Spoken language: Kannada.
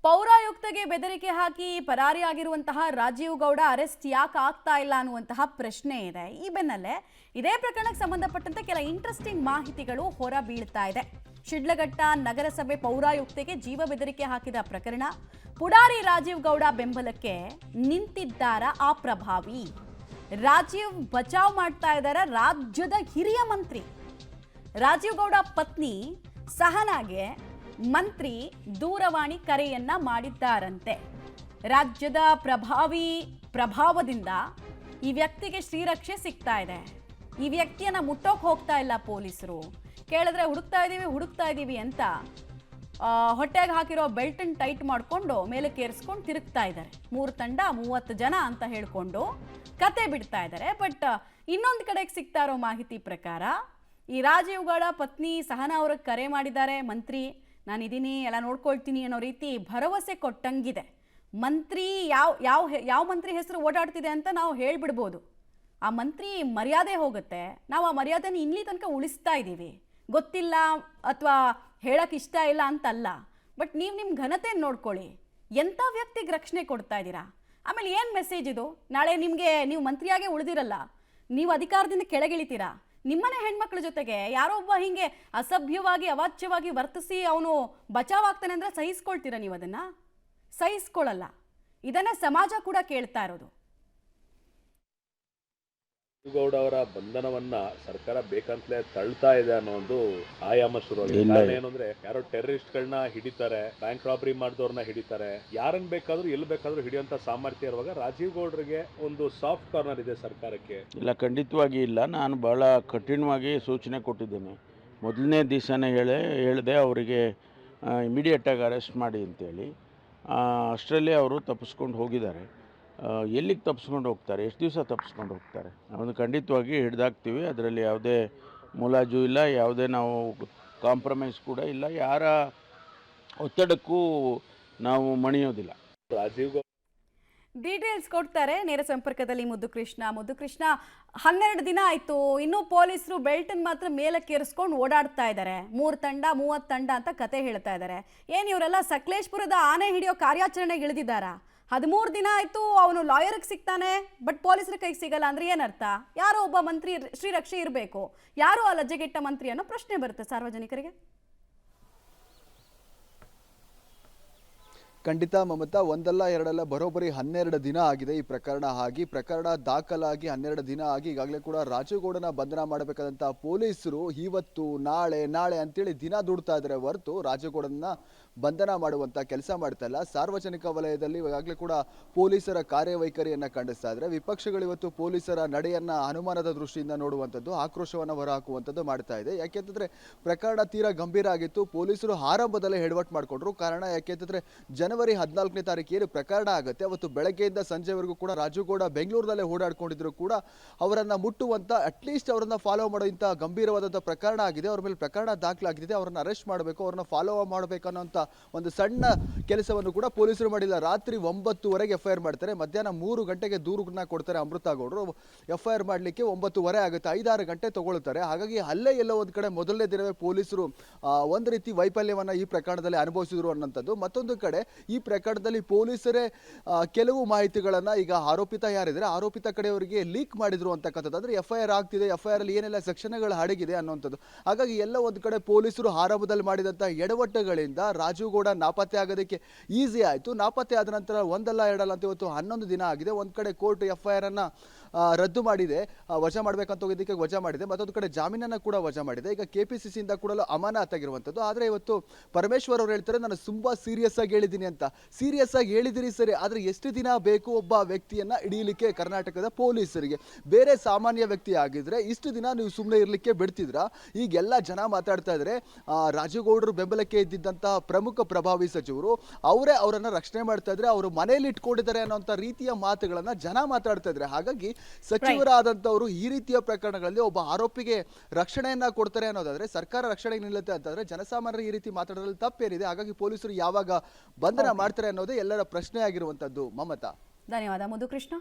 ಪೌರಾಯುಕ್ತಗೆ ಬೆದರಿಕೆ ಹಾಕಿ ಪರಾರಿಯಾಗಿರುವಂತಹ ರಾಜೀವ್ ಗೌಡ ಅರೆಸ್ಟ್ ಯಾಕೆ ಆಗ್ತಾ ಇಲ್ಲ ಅನ್ನುವಂತಹ ಪ್ರಶ್ನೆ ಇದೆ. ಈ ಬೆನ್ನಲ್ಲೇ ಇದೇ ಪ್ರಕರಣಕ್ಕೆ ಸಂಬಂಧಪಟ್ಟಂತೆ ಕೆಲ ಇಂಟ್ರೆಸ್ಟಿಂಗ್ ಮಾಹಿತಿಗಳು ಹೊರ ಬೀಳ್ತಾ ಇದೆ. ಶಿಡ್ಲಘಟ್ಟ ನಗರಸಭೆ ಪೌರಾಯುಕ್ತೆಗೆ ಜೀವ ಬೆದರಿಕೆ ಹಾಕಿದ ಪ್ರಕರಣ. ಪುಡಾರಿ ರಾಜೀವ್ ಗೌಡ ಬೆಂಬಲಕ್ಕೆ ನಿಂತಿದ್ದಾರ ಆ ಪ್ರಭಾವಿ. ರಾಜೀವ್ ಬಚಾವ್ ಮಾಡ್ತಾ ಇದ್ದಾರೆ ರಾಜ್ಯದ ಹಿರಿಯ ಮಂತ್ರಿ. ರಾಜೀವ್ ಗೌಡ ಪತ್ನಿ ಸಹನಾಗೆ ಮಂತ್ರಿ ದೂರವಾಣಿ ಕರೆಯನ್ನ ಮಾಡಿದ್ದಾರಂತೆ. ರಾಜ್ಯದ ಪ್ರಭಾವದಿಂದ ಈ ವ್ಯಕ್ತಿಗೆ ಶ್ರೀರಕ್ಷೆ ಸಿಗ್ತಾ ಇದೆ. ಈ ವ್ಯಕ್ತಿಯನ್ನ ಮುಟ್ಟೋಕ್ ಹೋಗ್ತಾ ಇಲ್ಲ ಪೊಲೀಸರು. ಕೇಳಿದ್ರೆ ಹುಡುಕ್ತಾ ಇದೀವಿ ಅಂತ ಹೊಟ್ಟೆಗೆ ಹಾಕಿರೋ ಬೆಲ್ಟ್ ಅನ್ನು ಟೈಟ್ ಮಾಡಿಕೊಂಡು ಮೇಲೆ ಕೇರಿಸ್ಕೊಂಡು ತಿರುಗ್ತಾ ಇದ್ದಾರೆ. 3 ತಂಡ 30 ಜನ ಅಂತ ಹೇಳ್ಕೊಂಡು ಕತೆ ಬಿಡ್ತಾ ಇದ್ದಾರೆ. ಬಟ್ ಇನ್ನೊಂದು ಕಡೆಗೆ ಸಿಗ್ತಾ ಇರೋ ಮಾಹಿತಿ ಪ್ರಕಾರ ಈ ರಾಜೀವ್ ಗೌಡ ಪತ್ನಿ ಸಹನಾ ಅವ್ರಿಗೆ ಕರೆ ಮಾಡಿದ್ದಾರೆ ಮಂತ್ರಿ. ನಾನಿದ್ದೀನಿ, ಎಲ್ಲ ನೋಡ್ಕೊಳ್ತೀನಿ ಅನ್ನೋ ರೀತಿ ಭರವಸೆ ಕೊಟ್ಟಂಗಿದೆ. ಮಂತ್ರಿ ಯಾವ ಮಂತ್ರಿ ಹೆಸರು ಓಡಾಡ್ತಿದೆ ಅಂತ ನಾವು ಹೇಳ್ಬಿಡ್ಬೋದು. ಆ ಮಂತ್ರಿ ಮರ್ಯಾದೆ ಹೋಗುತ್ತೆ. ನಾವು ಆ ಮರ್ಯಾದೆನ ಇಲ್ಲಿ ತನಕ ಉಳಿಸ್ತಾ ಇದ್ದೀವಿ. ಗೊತ್ತಿಲ್ಲ ಅಥವಾ ಹೇಳಕ್ಕೆ ಇಷ್ಟ ಇಲ್ಲ ಅಂತಲ್ಲ, ಬಟ್ ನೀವು ನಿಮ್ಮ ಘನತೆಯನ್ನು ನೋಡ್ಕೊಳ್ಳಿ. ಎಂಥ ವ್ಯಕ್ತಿಗೆ ರಕ್ಷಣೆ ಕೊಡ್ತಾ ಇದ್ದೀರಾ? ಆಮೇಲೆ ಏನು ಮೆಸೇಜ್ ಇದು? ನಾಳೆ ನೀವು ಮಂತ್ರಿಯಾಗೇ ಉಳಿದಿರಲ್ಲ, ನೀವು ಅಧಿಕಾರದಿಂದ ಕೆಳಗಿಳಿತೀರಾ. ನಿಮ್ಮನೆ ಹೆಣ್ಮಕ್ಳ ಜೊತೆಗೆ ಯಾರೋ ಒಬ್ಬ ಹಿಂಗೆ ಅಸಭ್ಯವಾಗಿ ಅವಾಚ್ಯವಾಗಿ ವರ್ತಿಸಿ ಅವನು ಬಚಾವಾಗ್ತಾನೆ ಅಂದರೆ ಸಹಿಸ್ಕೊಳ್ತೀರಾ? ನೀವು ಅದನ್ನು ಸಹಿಸ್ಕೊಳ್ಳಲ್ಲ. ಇದನ್ನೇ ಸಮಾಜ ಕೂಡ ಕೇಳ್ತಾ ಇರೋದು. ಗೌಡ ಅವರ ಬಂಧನವನ್ನ ಸರ್ಕಾರ ಬೇಕಂತಲೇ ತಳ್ತಾ ಇದೆ ಅನ್ನೋ ಒಂದು ಆಯಾಮ ಶುರುವಾಗಿದೆ. ಏನು ಅಂದ್ರೆ ಯಾರೋ ಟೆರರಿಸ್ಟ್ ಗಳನ್ನ ಹಿಡಿತಾರೆ, ಬ್ಯಾಂಕ್ ರಾಬರಿ ಮಾಡಿದವ್ರನ್ನ ಹಿಡಿತಾರೆ, ಯಾರನ್ನ ಬೇಕಾದ್ರೂ ಎಲ್ಲಿ ಬೇಕಾದ್ರೂ ಹಿಡಿಯುವಂತ ಸಾಮರ್ಥ್ಯ ಇರುವಾಗ ರಾಜೀವ್ ಗೌಡ್ರಿಗೆ ಒಂದು ಸಾಫ್ಟ್ ಕಾರ್ನರ್ ಇದೆ ಸರ್ಕಾರಕ್ಕೆ. ಇಲ್ಲ, ಖಂಡಿತವಾಗಿ ಇಲ್ಲ. ನಾನು ಬಹಳ ಕಠಿಣವಾಗಿ ಸೂಚನೆ ಕೊಟ್ಟಿದ್ದೇನೆ. ಮೊದಲನೇ ದಿವಸನೇ ಹೇಳಿದೆ ಅವರಿಗೆ ಇಮಿಡಿಯೇಟಾಗಿ ಅರೆಸ್ಟ್ ಮಾಡಿ ಅಂತೇಳಿ. ಅಷ್ಟರಲ್ಲೇ ಅವರು ತಪ್ಪಿಸ್ಕೊಂಡು ಹೋಗಿದ್ದಾರೆ. ಎಲ್ಲಿಗೆ ತಪ್ಪಿಸ್ಕೊಂಡು ಹೋಗ್ತಾರೆ? ಎಷ್ಟು ದಿವಸ ತಪ್ಪಿಸ್ಕೊಂಡು ಹೋಗ್ತಾರೆ? ಅವನು ಖಂಡಿತವಾಗಿ ಹಿಡ್ದಾಕ್ತೀವಿ. ಅದರಲ್ಲಿ ಯಾವುದೇ ಮುಲಾಜು ಇಲ್ಲ, ಯಾವುದೇ ನಾವು ಕಾಂಪ್ರಮೈಸ್ ಕೂಡ ಇಲ್ಲ, ಯಾರ ಒತ್ತಡಕ್ಕೂ ನಾವು ಮಣಿಯೋದಿಲ್ಲ. ರಾಜೀವ್ ಡೀಟೇಲ್ಸ್ ಕೊಡ್ತಾರೆ ನೇರ ಸಂಪರ್ಕದಲ್ಲಿ ಮುದ್ದುಕೃಷ್ಣ. 12 ದಿನ ಆಯಿತು, ಇನ್ನೂ ಪೊಲೀಸರು ಬೆಲ್ಟನ್ನು ಮಾತ್ರ ಮೇಲೆ ಕೇರಿಸ್ಕೊಂಡು ಓಡಾಡ್ತಾ ಇದ್ದಾರೆ. 3 ತಂಡ 30 ತಂಡ ಅಂತ ಕತೆ ಹೇಳ್ತಾ ಇದ್ದಾರೆ. ಏನು ಇವರೆಲ್ಲ ಸಕಲೇಶ್ಪುರದ ಆನೆ ಹಿಡಿಯೋ ಕಾರ್ಯಾಚರಣೆಗೆ ಇಳಿದಿದ್ದಾರಾ? 13 ದಿನ ಆಯಿತು, ಅವನು ಲಾಯರ್ಗೆ ಸಿಗ್ತಾನೆ, ಬಟ್ ಪೊಲೀಸರ ಕೈಗೆ ಸಿಗಲ್ಲ ಅಂದ್ರೆ ಏನರ್ಥ? ಯಾರೋ ಒಬ್ಬ ಮಂತ್ರಿ ಶ್ರೀರಕ್ಷೆ ಇರಬೇಕು, ಯಾರೋ ಆ ಲಜ್ಜೆಗೆಟ್ಟ ಮಂತ್ರಿ ಅನ್ನೋ ಪ್ರಶ್ನೆ ಬರುತ್ತೆ ಸಾರ್ವಜನಿಕರಿಗೆ. ಖಂಡಿತ ಮಮತಾ, ಒಂದಲ್ಲ ಎರಡಲ್ಲ ಬರೋಬ್ಬರಿ 12 ದಿನ ಆಗಿದೆ ಈ ಪ್ರಕರಣ ಆಗಿ. ಪ್ರಕರಣ ದಾಖಲಾಗಿ 12 ದಿನ ಆಗಿ ಈಗಾಗಲೇ ಕೂಡ ರಾಜೀವ್ ಗೌಡನ ಬಂಧನ ಮಾಡಬೇಕಾದಂಥ ಪೊಲೀಸರು ಇವತ್ತು ನಾಳೆ ಅಂತೇಳಿ ದಿನ ದುಡ್ತಾ ಇದ್ದಾರೆ ಹೊರತು ರಾಜೀವ್ ಗೌಡನ ಬಂಧನ ಮಾಡುವಂಥ ಕೆಲಸ ಮಾಡ್ತಾ ಇಲ್ಲ. ಸಾರ್ವಜನಿಕ ವಲಯದಲ್ಲಿ ಈಗಾಗಲೇ ಕೂಡ ಪೊಲೀಸರ ಕಾರ್ಯವೈಖರಿಯನ್ನು ಖಂಡಿಸ್ತಾ ಇದ್ದಾರೆ. ವಿಪಕ್ಷಗಳು ಇವತ್ತು ಪೊಲೀಸರ ನಡೆಯನ್ನು ಅನುಮಾನದ ದೃಷ್ಟಿಯಿಂದ ನೋಡುವಂಥದ್ದು, ಆಕ್ರೋಶವನ್ನು ಹೊರಹಾಕುವಂಥದ್ದು ಮಾಡ್ತಾ ಇದೆ. ಯಾಕೆಂತಂದರೆ ಪ್ರಕರಣ ತೀರಾ ಗಂಭೀರ ಆಗಿತ್ತು. ಪೊಲೀಸರು ಆರಂಭದಲ್ಲೇ ಹೆಡ್ವಟ್ ಮಾಡಿಕೊಂಡ್ರು. ಕಾರಣ ಯಾಕೆಂತಂದರೆ ಜನವರಿ 14ನೇ ತಾರೀಕು ಏನು ಪ್ರಕರಣ ಆಗುತ್ತೆ ಅವತ್ತು ಬೆಳಗ್ಗೆಯಿಂದ ಸಂಜೆವರೆಗೂ ಕೂಡ ರಾಜೀವ್ ಗೌಡ ಬೆಂಗಳೂರಿನಲ್ಲೇ ಓಡಾಡ್ಕೊಂಡಿದ್ರು ಕೂಡ ಅವರನ್ನು ಮುಟ್ಟುವಂಥ, ಅಟ್ಲೀಸ್ಟ್ ಅವರನ್ನು ಫಾಲೋ ಮಾಡುವಂಥ ಗಂಭೀರವಾದಂಥ ಪ್ರಕರಣ ಆಗಿದೆ. ಅವ್ರ ಮೇಲೆ ಪ್ರಕರಣ ದಾಖಲಾಗಿದೆ. ಅವರನ್ನು ಅರೆಸ್ಟ್ ಮಾಡಬೇಕು, ಅವ್ರನ್ನ ಫಾಲೋ ಮಾಡಬೇಕು ಅನ್ನೋಂಥ ಒಂದು ಸಣ್ಣ ಕೆಲಸವನ್ನು ಕೂಡ ಪೊಲೀಸರು ಮಾಡಿಲ್ಲ. ರಾತ್ರಿ 9:30ಗೆ FIR ಮಾಡ್ತಾರೆ. ಮಧ್ಯಾಹ್ನ 3 ಗಂಟೆಗೆ ದೂರನ್ನ ಕೊಡ್ತಾರೆ ಅಮೃತ ಗೌಡರು. FIR ಮಾಡಲಿಕ್ಕೆ 9:30 ಆಗುತ್ತೆ, 5-6 ಗಂಟೆ ತಗೊಳ್ತಾರೆ. ಹಾಗಾಗಿ ಅಲ್ಲೇ ಎಲ್ಲೋ ಒಂದು ಕಡೆ ಮೊದಲನೇ ದಿನವೇ ಪೊಲೀಸರು ಒಂದು ರೀತಿ ವೈಫಲ್ಯವನ್ನು ಈ ಪ್ರಕರಣದಲ್ಲಿ ಅನುಭವಿಸಿದ್ರು ಅನ್ನೋಂಥದ್ದು. ಮತ್ತೊಂದು ಕಡೆ ಈ ಪ್ರಕರಣದಲ್ಲಿ ಪೊಲೀಸರೇ ಕೆಲವು ಮಾಹಿತಿಗಳನ್ನು ಈಗ ಆರೋಪಿತ ಯಾರಿದ್ದಾರೆ ಆರೋಪಿತ ಕಡೆಯವರಿಗೆ ಲೀಕ್ ಮಾಡಿದ್ರು ಅಂತಕ್ಕಂಥದ್ದು. ಅಂದರೆ FIR ಆಗ್ತಿದೆ, FIR ಅಲ್ಲಿ ಏನೆಲ್ಲ ಸೆಕ್ಷನ್ಗಳು ಅಡಗಿದೆ ಅನ್ನೋಂಥದ್ದು. ಹಾಗಾಗಿ ಎಲ್ಲ ಒಂದು ಕಡೆ ಪೊಲೀಸರು ಆರಂಭದಲ್ಲಿ ಮಾಡಿದಂಥ ಎಡವಟ್ಟುಗಳಿಂದ ರಾಜೀವ್ ಗೌಡ ನಾಪತ್ತೆ ಆಗೋದಕ್ಕೆ ಈಸಿ ಆಯಿತು. ನಾಪತ್ತೆ ಆದ ನಂತರ ಒಂದಲ್ಲ ಎರಡಲ್ಲ ಅಂತ ಇವತ್ತು 11 ದಿನ ಆಗಿದೆ. ಒಂದು ಕಡೆ ಕೋರ್ಟ್ FIR ಅನ್ನು ರದ್ದು ಮಾಡಿದೆ, ವಜಾ ಮಾಡಬೇಕಂತ ಹೋಗಿದ್ದಕ್ಕೆ ವಜಾ ಮಾಡಿದೆ. ಮತ್ತೊಂದು ಕಡೆ ಜಾಮೀನನ್ನು ಕೂಡ ವಜಾ ಮಾಡಿದೆ. ಈಗ KPCCಯಿಂದ ಕೂಡ ಅಮಾನತಾಗಿರುವಂಥದ್ದು. ಆದರೆ ಇವತ್ತು ಪರಮೇಶ್ವರ್ ಅವರು ಹೇಳ್ತಾರೆ ನಾನು ತುಂಬ ಸೀರಿಯಸ್ ಆಗಿ ಹೇಳಿದ್ದೀನಿ ಅಂತ. ಸೀರಿಯಸ್ ಆಗಿ ಹೇಳಿದಿರಿ ಸರಿ, ಆದರೆ ಎಷ್ಟು ದಿನ ಬೇಕು ಒಬ್ಬ ವ್ಯಕ್ತಿಯನ್ನು ಹಿಡಿಯಲಿಕ್ಕೆ ಕರ್ನಾಟಕದ ಪೊಲೀಸರಿಗೆ? ಬೇರೆ ಸಾಮಾನ್ಯ ವ್ಯಕ್ತಿ ಆಗಿದ್ರೆ ಇಷ್ಟು ದಿನ ನೀವು ಸುಮ್ಮನೆ ಇರಲಿಕ್ಕೆ ಬಿಡ್ತಿದ್ರಾ? ಈಗೆಲ್ಲ ಜನ ಮಾತಾಡ್ತಾ ಇದ್ದಾರೆ ರಾಜೀವ್ ಗೌಡರು ಬೆಂಬಲಕ್ಕೆ ಇದ್ದಿದ್ದಂತಹ ಪ್ರಮುಖ ಪ್ರಭಾವಿ ಸಚಿವರು ಅವರೇ ಅವರನ್ನು ರಕ್ಷಣೆ ಮಾಡ್ತಾ ಇದ್ರೆ, ಅವರು ಮನೆಯಲ್ಲಿ ಇಟ್ಕೊಂಡಿದ್ದಾರೆ ಅನ್ನೋಂಥ ರೀತಿಯ ಮಾತುಗಳನ್ನು ಜನ ಮಾತಾಡ್ತಾ ಇದ್ದಾರೆ. ಹಾಗಾಗಿ ಸಚಿವರಾದಂಥವರು ಈ ರೀತಿಯ ಪ್ರಕರಣಗಳಲ್ಲಿ ಒಬ್ಬ ಆರೋಪಿಗೆ ರಕ್ಷಣೆಯನ್ನ ಕೊಡ್ತಾರೆ ಅನ್ನೋದಾದ್ರೆ, ಸರ್ಕಾರ ರಕ್ಷಣೆಗೆ ನಿಲ್ಲುತ್ತೆ ಅಂತಂದ್ರೆ ಜನಸಾಮಾನ್ಯರು ಈ ರೀತಿ ಮಾತಾಡೋದ್ರಲ್ಲಿ ತಪ್ಪೇನಿದೆ? ಹಾಗಾಗಿ ಪೊಲೀಸರು ಯಾವಾಗ ಬಂಧನ ಮಾಡ್ತಾರೆ ಅನ್ನೋದೇ ಎಲ್ಲರ ಪ್ರಶ್ನೆ ಆಗಿರುವಂತದ್ದು. ಮಮತಾ, ಧನ್ಯವಾದ ಮುದುಕೃಷ್ಣ.